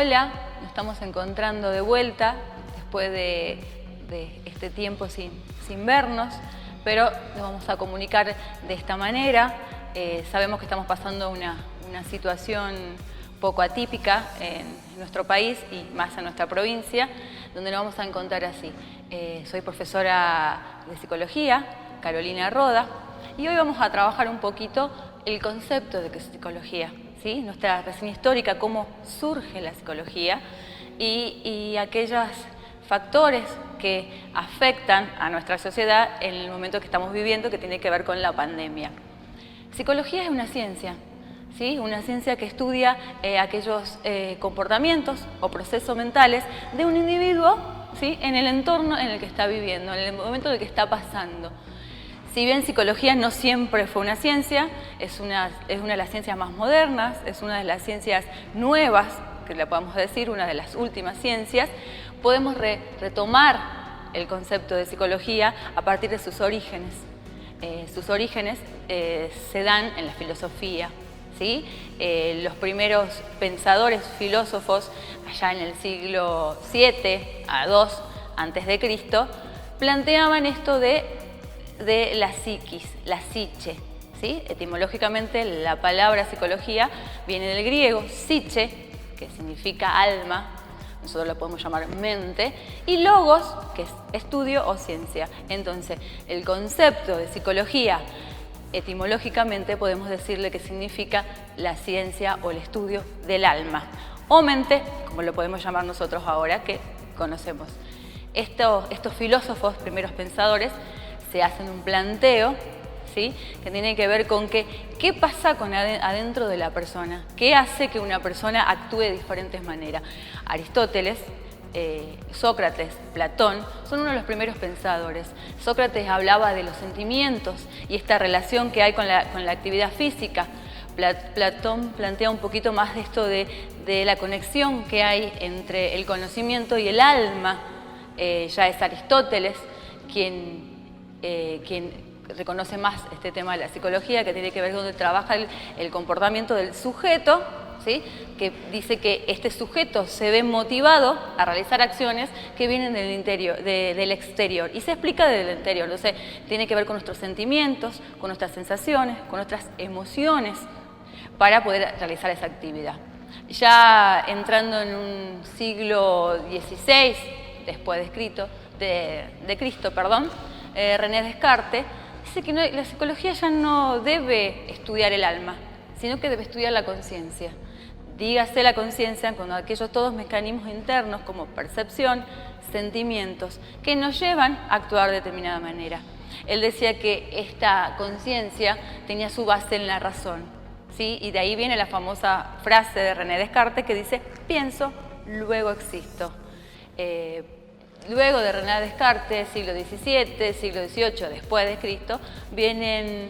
Hola, nos estamos encontrando de vuelta después de este tiempo sin vernos, pero nos vamos a comunicar de esta manera. Sabemos que estamos pasando una situación poco atípica en nuestro país y más en nuestra provincia, donde nos vamos a encontrar así. Soy profesora de psicología, Carolina Roda, y hoy vamos a trabajar un poquito el concepto de qué es psicología, ¿sí? Nuestra razón histórica, cómo surge la psicología y aquellos factores que afectan a nuestra sociedad en el momento que estamos viviendo, que tiene que ver con la pandemia. Psicología es una ciencia, ¿sí? Una ciencia que estudia aquellos comportamientos o procesos mentales de un individuo, ¿sí? En el entorno en el que está viviendo, en el momento en el que está pasando. Si bien psicología no siempre fue una ciencia, es una de las ciencias más modernas, es una de las ciencias nuevas, que le podemos decir, una de las últimas ciencias, podemos retomar el concepto de psicología a partir de sus orígenes. Sus orígenes se dan en la filosofía, ¿sí? Los primeros pensadores filósofos, allá en el siglo VII a II a.C., planteaban esto de la psiquis, la psiche, ¿sí? Etimológicamente la palabra psicología viene del griego psiche, que significa alma, nosotros lo podemos llamar mente, y logos, que es estudio o ciencia. Entonces, el concepto de psicología, etimológicamente podemos decirle que significa la ciencia o el estudio del alma, o mente, como lo podemos llamar nosotros ahora, que conocemos. Estos filósofos, primeros pensadores, se hacen un planteo, ¿sí? Que tiene que ver con qué pasa adentro de la persona, qué hace que una persona actúe de diferentes maneras. Aristóteles, Sócrates, Platón son uno de los primeros pensadores. Sócrates hablaba de los sentimientos y esta relación que hay con la actividad física. Platón plantea un poquito más de esto de la conexión que hay entre el conocimiento y el alma. Ya es Aristóteles quien reconoce más este tema de la psicología, que tiene que ver con donde trabaja el comportamiento del sujeto, ¿sí? Que dice que este sujeto se ve motivado a realizar acciones que vienen del interior, del exterior, y se explica desde el interior. Entonces tiene que ver con nuestros sentimientos, con nuestras sensaciones, con nuestras emociones, para poder realizar esa actividad. Ya entrando en un siglo XVI después de Cristo, René Descartes dice que la psicología ya no debe estudiar el alma, sino que debe estudiar la conciencia. Dígase la conciencia con todos mecanismos internos como percepción, sentimientos, que nos llevan a actuar de determinada manera. Él decía que esta conciencia tenía su base en la razón, ¿sí? Y de ahí viene la famosa frase de René Descartes que dice: pienso, luego existo. Luego de René Descartes, siglo XVII, siglo XVIII, después de Cristo, vienen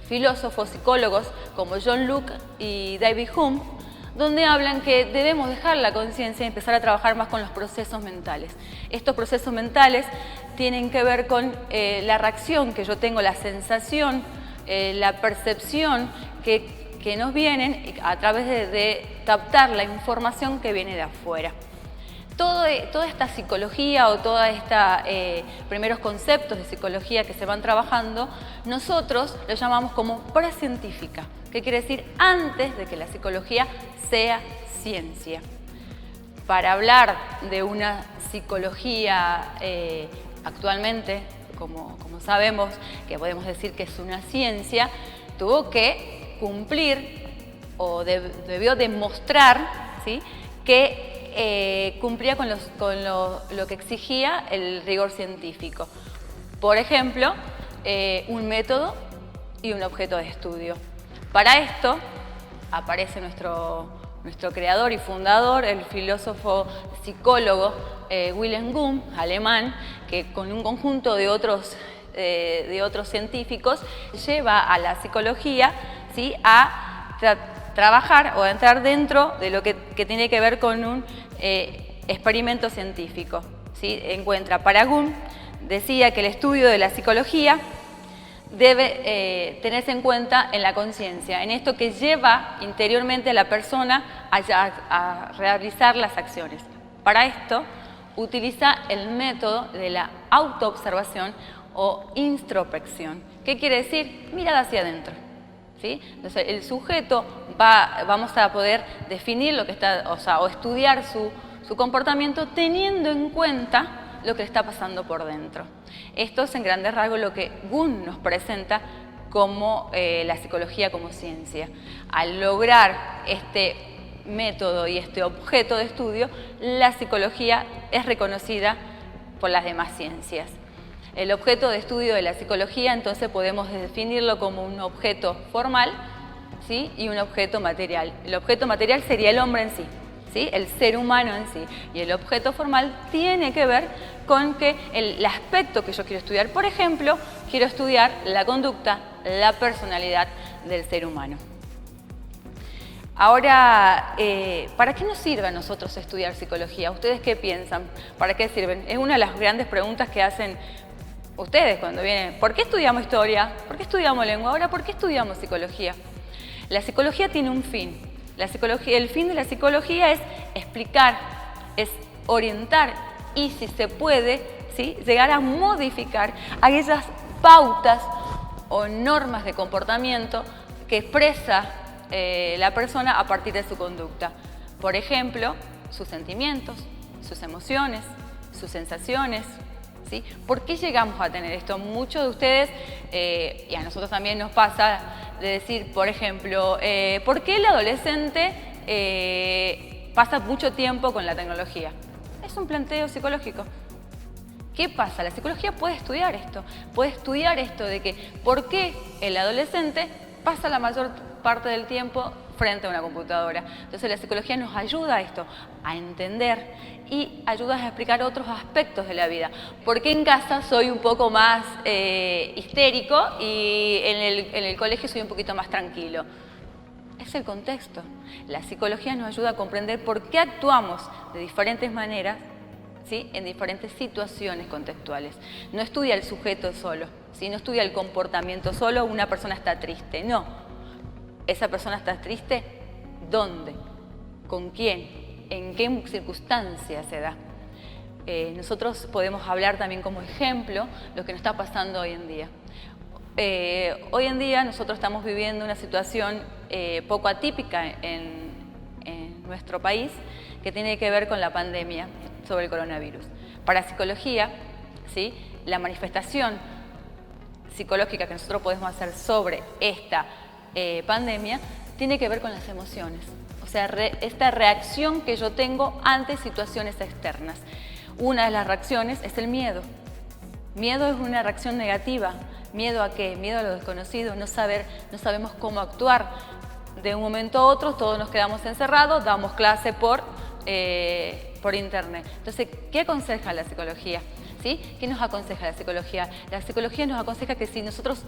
filósofos, psicólogos como John Locke y David Hume, donde hablan que debemos dejar la conciencia y empezar a trabajar más con los procesos mentales. Estos procesos mentales tienen que ver con la reacción que yo tengo, la sensación, la percepción que nos vienen a través de captar la información que viene de afuera. Toda esta psicología o todos estos primeros conceptos de psicología que se van trabajando, nosotros lo llamamos como precientífica, que quiere decir antes de que la psicología sea ciencia. Para hablar de una psicología actualmente, como sabemos, que podemos decir que es una ciencia, tuvo que cumplir o debió demostrar, ¿sí?, que cumplía con lo que exigía el rigor científico. Por ejemplo, un método y un objeto de estudio. Para esto aparece nuestro creador y fundador, el filósofo psicólogo Wilhelm Wundt, alemán, que con un conjunto de otros científicos lleva a la psicología, ¿sí?, a trabajar o a entrar dentro de lo que tiene que ver con un experimento científico, ¿sí? Para Wundt decía que el estudio de la psicología debe tenerse en cuenta en la conciencia, en esto que lleva interiormente a la persona a realizar las acciones. Para esto, utiliza el método de la autoobservación o introspección. ¿Qué quiere decir? Mirada hacia adentro, ¿sí? Entonces, el sujeto vamos a poder definir lo que está, o estudiar su comportamiento teniendo en cuenta lo que le está pasando por dentro. Esto es en grandes rasgos lo que Gunn nos presenta como la psicología como ciencia. Al lograr este método y este objeto de estudio, la psicología es reconocida por las demás ciencias. El objeto de estudio de la psicología, entonces, podemos definirlo como un objeto formal, ¿sí? Y un objeto material. El objeto material sería el hombre en sí, ¿sí? El ser humano en sí. Y el objeto formal tiene que ver con que el aspecto que yo quiero estudiar, por ejemplo, quiero estudiar la conducta, la personalidad del ser humano. Ahora, ¿para qué nos sirve a nosotros estudiar psicología? ¿Ustedes qué piensan? ¿Para qué sirven? Es una de las grandes preguntas que hacen ustedes cuando vienen. ¿Por qué estudiamos historia? ¿Por qué estudiamos lengua? Ahora, ¿por qué estudiamos psicología? La psicología tiene un fin. El fin de la psicología es explicar, es orientar y, si se puede, ¿sí?, llegar a modificar aquellas pautas o normas de comportamiento que expresa la persona a partir de su conducta. Por ejemplo, sus sentimientos, sus emociones, sus sensaciones, ¿sí? ¿Por qué llegamos a tener esto? Muchos de ustedes, y a nosotros también nos pasa, de decir, por ejemplo, ¿por qué el adolescente pasa mucho tiempo con la tecnología? Es un planteo psicológico. ¿Qué pasa? La psicología puede estudiar esto de que por qué el adolescente pasa la mayor parte del tiempo frente a una computadora. Entonces la psicología nos ayuda a esto, a entender y ayuda a explicar otros aspectos de la vida. ¿Por qué en casa soy un poco más histérico y en el colegio soy un poquito más tranquilo? Es el contexto. La psicología nos ayuda a comprender por qué actuamos de diferentes maneras, ¿sí?, en diferentes situaciones contextuales. No estudia el sujeto solo, ¿sí?, no estudia el comportamiento solo. Una persona está triste, no. ¿Esa persona está triste? ¿Dónde? ¿Con quién? ¿En qué circunstancias se da? Nosotros podemos hablar también como ejemplo lo que nos está pasando hoy en día. Hoy en día nosotros estamos viviendo una situación poco atípica en nuestro país, que tiene que ver con la pandemia sobre el coronavirus. Para psicología, ¿sí?, la manifestación psicológica que nosotros podemos hacer sobre esta pandemia tiene que ver con las emociones, o sea, esta reacción que yo tengo ante situaciones externas. Una de las reacciones es el miedo. Miedo es una reacción negativa. ¿Miedo a qué? Miedo a lo desconocido, no sabemos cómo actuar. De un momento a otro todos nos quedamos encerrados, damos clase por internet. Entonces, ¿qué aconseja la psicología? ¿Sí? ¿Qué nos aconseja la psicología? La psicología nos aconseja que si nosotros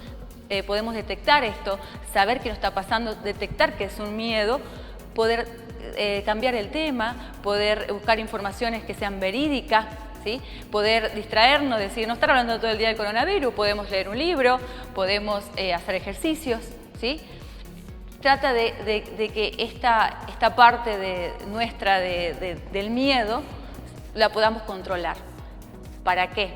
podemos detectar esto, saber qué nos está pasando, detectar que es un miedo, poder cambiar el tema, poder buscar informaciones que sean verídicas, ¿sí?, poder distraernos, decir, no estar hablando todo el día del coronavirus, podemos leer un libro, podemos hacer ejercicios, ¿sí? Trata de que esta parte nuestra del miedo la podamos controlar. ¿Para qué?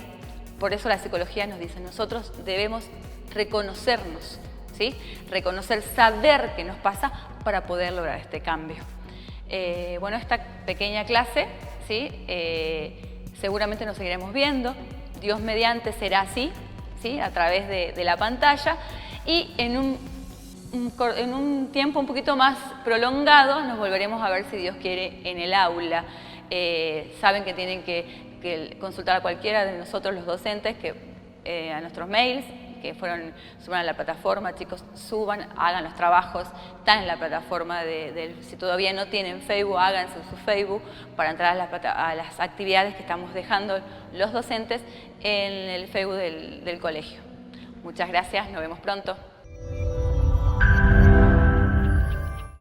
Por eso la psicología nos dice, nosotros debemos reconocernos, ¿sí?, reconocer, saber qué nos pasa para poder lograr este cambio. Bueno, esta pequeña clase, ¿sí?, seguramente nos seguiremos viendo. Dios mediante será así, ¿sí?, a través de la pantalla, y en un tiempo un poquito más prolongado nos volveremos a ver, si Dios quiere, en el aula. Saben que tienen que consultar a cualquiera de nosotros los docentes, a nuestros mails, que suban a la plataforma. Chicos, suban, hagan los trabajos, están en la plataforma si todavía no tienen Facebook, háganse su Facebook para entrar a las actividades que estamos dejando los docentes en el Facebook del colegio. Muchas gracias, nos vemos pronto.